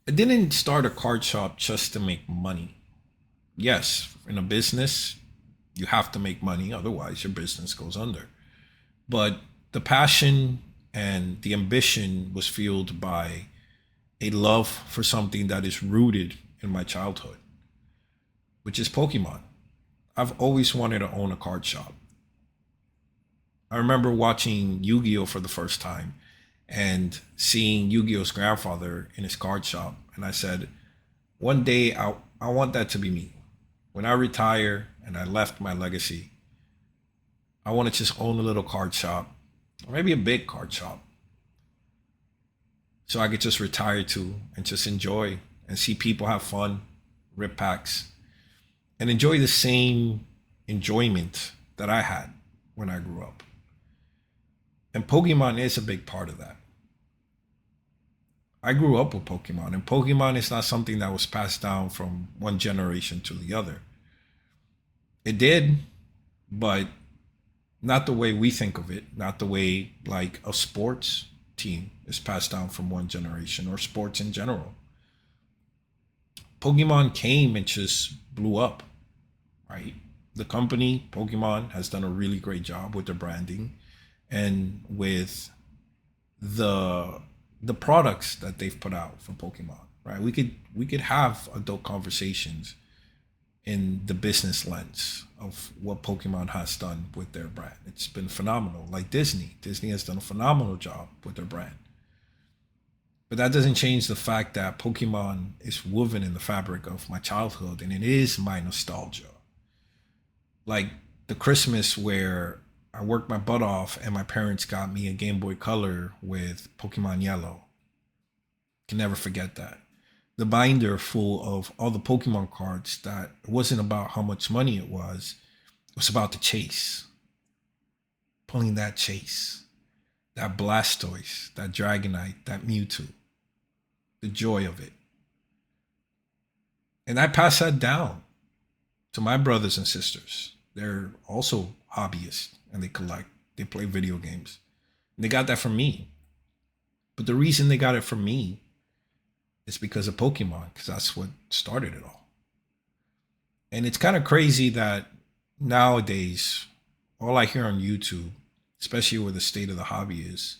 I didn't start a card shop just to make money. Yes, in a business, you have to make money, otherwise, your business goes under. But the passion and the ambition was fueled by a love for something that is rooted in my childhood, which is Pokemon. I've always wanted to own a card shop. I remember watching Yu Gi Oh! For the first time and seeing Yu Gi Oh's grandfather in his card shop. And I said, one day I want that to be me. When I retire and I left my legacy, I want to just own a little card shop or maybe a big card shop so I could just retire to and just enjoy and see people have fun, rip packs, and enjoy the same enjoyment that I had when I grew up. And Pokemon is a big part of that. I grew up with Pokemon, and Pokemon is not something that was passed down from one generation to the other. It did, but not the way we think of it, not the way like a sports team is passed down from one generation or sports in general. Pokemon came and just blew up, right? The company, Pokemon, has done a really great job with their branding and with the the products that they've put out for Pokemon, right? We could have adult conversations in the business lens of what Pokemon has done with their brand. It's been phenomenal. Like Disney. Disney has done a phenomenal job with their brand. But that doesn't change the fact that Pokemon is woven in the fabric of my childhood and it is my nostalgia. Like the Christmas where I worked my butt off and my parents got me a Game Boy Color with Pokemon Yellow. Can never forget that. The binder full of all the Pokemon cards that it wasn't about how much money it was about the chase, pulling that chase, that Blastoise, that Dragonite, that Mewtwo, the joy of it. And I pass that down to my brothers and sisters. They're also hobbyists and they collect, they play video games. And they got that from me. But the reason they got it from me is because of Pokemon, because that's what started it all. And it's kind of crazy that nowadays, all I hear on YouTube, especially where the state of the hobby is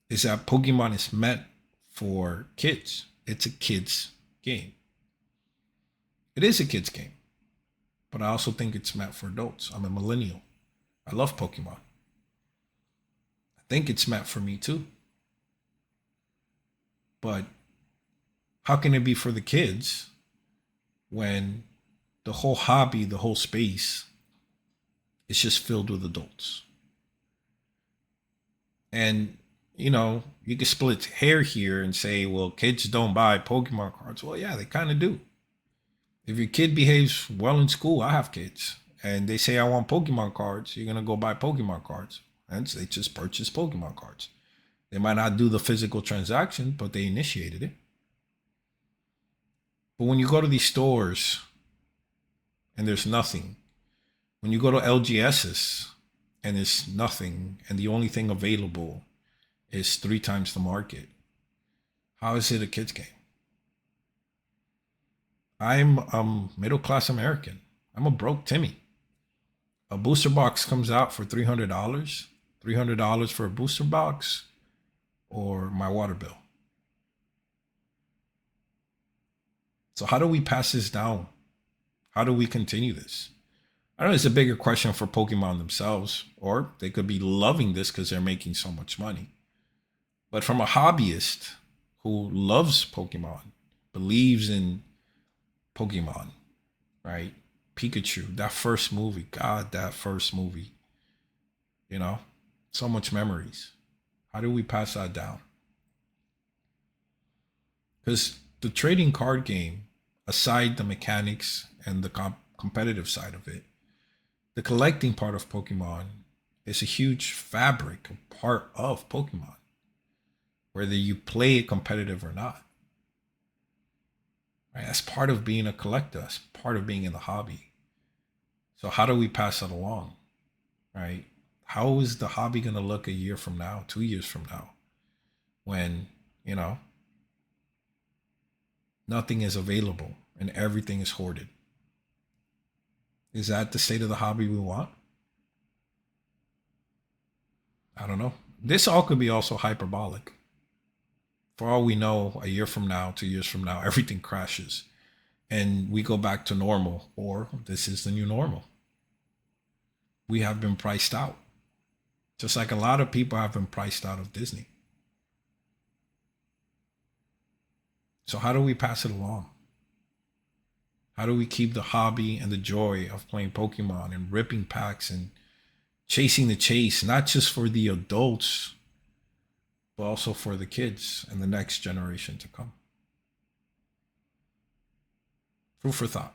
that Pokemon is meant for kids. It's a kids game. It is a kids game, but I also think it's meant for adults. I'm a millennial. I love Pokemon. I think it's meant for me too. But how can it be for the kids when the whole hobby, the whole space is just filled with adults? And you can split hair here and say, well, kids don't buy Pokemon cards. Well, yeah, they kind of do. If your kid behaves well in school, I have kids, and they say I want Pokemon cards, you're gonna go buy Pokemon cards, and they just purchase Pokemon cards. They might not do the physical transaction, but they initiated it. But when you go to these stores and there's nothing, when you go to LGS's and there's nothing, and the only thing available is three times the market, how is it a kids game? I'm middle class American. I'm a broke Timmy. A booster box comes out for $300. $300 for a booster box or my water bill. So how do we pass this down? How do we continue this? I don't know, it's a bigger question for Pokemon themselves, or they could be loving this because they're making so much money. But from a hobbyist who loves Pokemon, believes in Pokemon, right? Pikachu, that first movie, God, that first movie, you know, so much memories. How do we pass that down? Because the trading card game, aside the mechanics and the competitive side of it, the collecting part of Pokemon is a huge fabric, a part of Pokemon, whether you play it competitive or not. Right? That's part of being a collector. That's part of being in the hobby. So how do we pass that along? Right? How is the hobby going to look a year from now, 2 years from now, when you know Nothing is available and everything is hoarded. Is that the state of the hobby we want? I don't know. This all could be also hyperbolic. For all we know, a year from now, 2 years from now, everything crashes and we go back to normal, or this is the new normal. We have been priced out, just like a lot of people have been priced out of Disney. So, how do we pass it along? How do we keep the hobby and the joy of playing Pokemon and ripping packs and chasing the chase, not just for the adults, but also for the kids and the next generation to come? Food for thought.